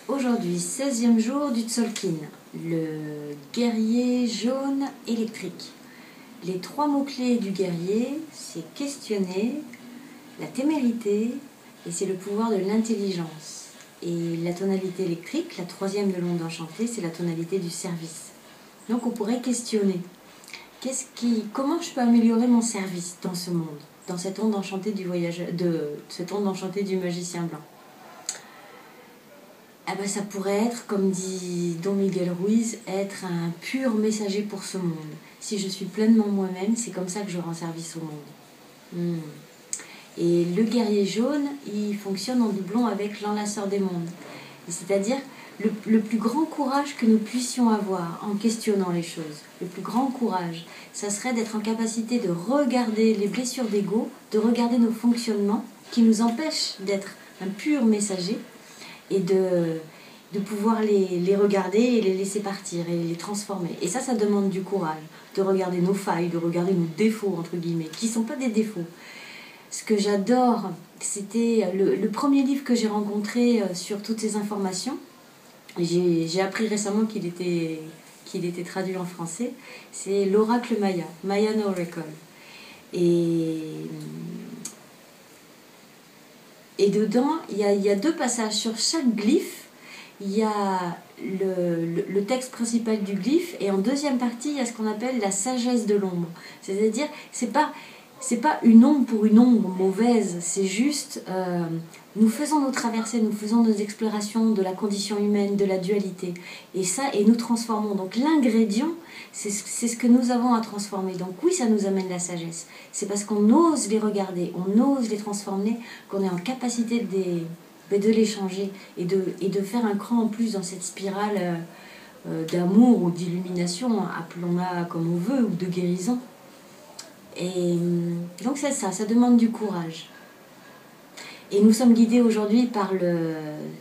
Aujourd'hui, 16e jour du Tzolk'in, le guerrier jaune électrique. Les 3 mots-clés du guerrier, c'est questionner, la témérité et c'est le pouvoir de l'intelligence. Et la tonalité électrique, la 3e de l'onde enchantée, c'est la tonalité du service. Donc on pourrait questionner. Comment je peux améliorer mon service dans ce monde, dans cette onde enchantée du cette onde enchantée du magicien blanc? Eh ben, ça pourrait être, comme dit Don Miguel Ruiz, être un pur messager pour ce monde. Si je suis pleinement moi-même, c'est comme ça que je rends service au monde. Et le guerrier jaune, il fonctionne en doublon avec l'enlaceur des mondes. C'est-à-dire le plus grand courage que nous puissions avoir en questionnant les choses, le plus grand courage, ça serait d'être en capacité de regarder les blessures d'ego, de regarder nos fonctionnements qui nous empêchent d'être un pur messager et de pouvoir les regarder et les laisser partir et les transformer. Et ça demande du courage, de regarder nos failles, de regarder nos défauts, entre guillemets, qui ne sont pas des défauts. Ce que j'adore, c'était le premier livre que j'ai rencontré sur toutes ces informations. J'ai appris récemment qu'il était traduit en français. C'est l'Oracle Maya, Mayan Oracle. Et dedans, il y a 2 passages. Sur chaque glyphe, il y a le texte principal du glyphe, et en 2e partie, il y a ce qu'on appelle la sagesse de l'ombre. C'est-à-dire, c'est pas une ombre pour une ombre mauvaise, c'est juste nous faisons nos traversées, nous faisons nos explorations de la condition humaine, de la dualité, et nous transformons. Donc l'ingrédient, c'est ce que nous avons à transformer. Donc oui, ça nous amène la sagesse. C'est parce qu'on ose les regarder, on ose les transformer, qu'on est en capacité de les changer et de faire un cran en plus dans cette spirale d'amour ou d'illumination, appelons-la comme on veut, ou de guérison. Et donc c'est ça demande du courage. Et nous sommes guidés aujourd'hui par le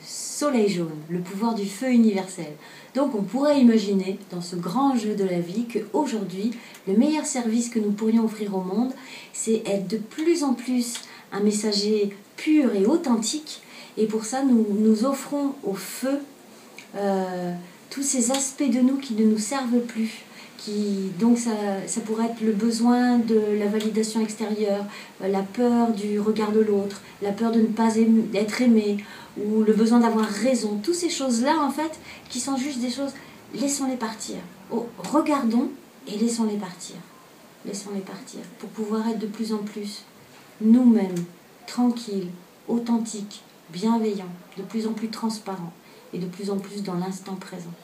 soleil jaune, le pouvoir du feu universel. Donc on pourrait imaginer, dans ce grand jeu de la vie, qu'aujourd'hui, le meilleur service que nous pourrions offrir au monde, c'est être de plus en plus un messager pur et authentique. Et pour ça, nous offrons au feu tous ces aspects de nous qui ne nous servent plus. Donc ça pourrait être le besoin de la validation extérieure, la peur du regard de l'autre, la peur de ne pas être aimé, ou le besoin d'avoir raison. Toutes ces choses-là, en fait, qui sont juste des choses, laissons-les partir. Regardons et laissons-les partir. Laissons-les partir pour pouvoir être de plus en plus nous-mêmes, tranquilles, authentiques, bienveillants, de plus en plus transparents et de plus en plus dans l'instant présent.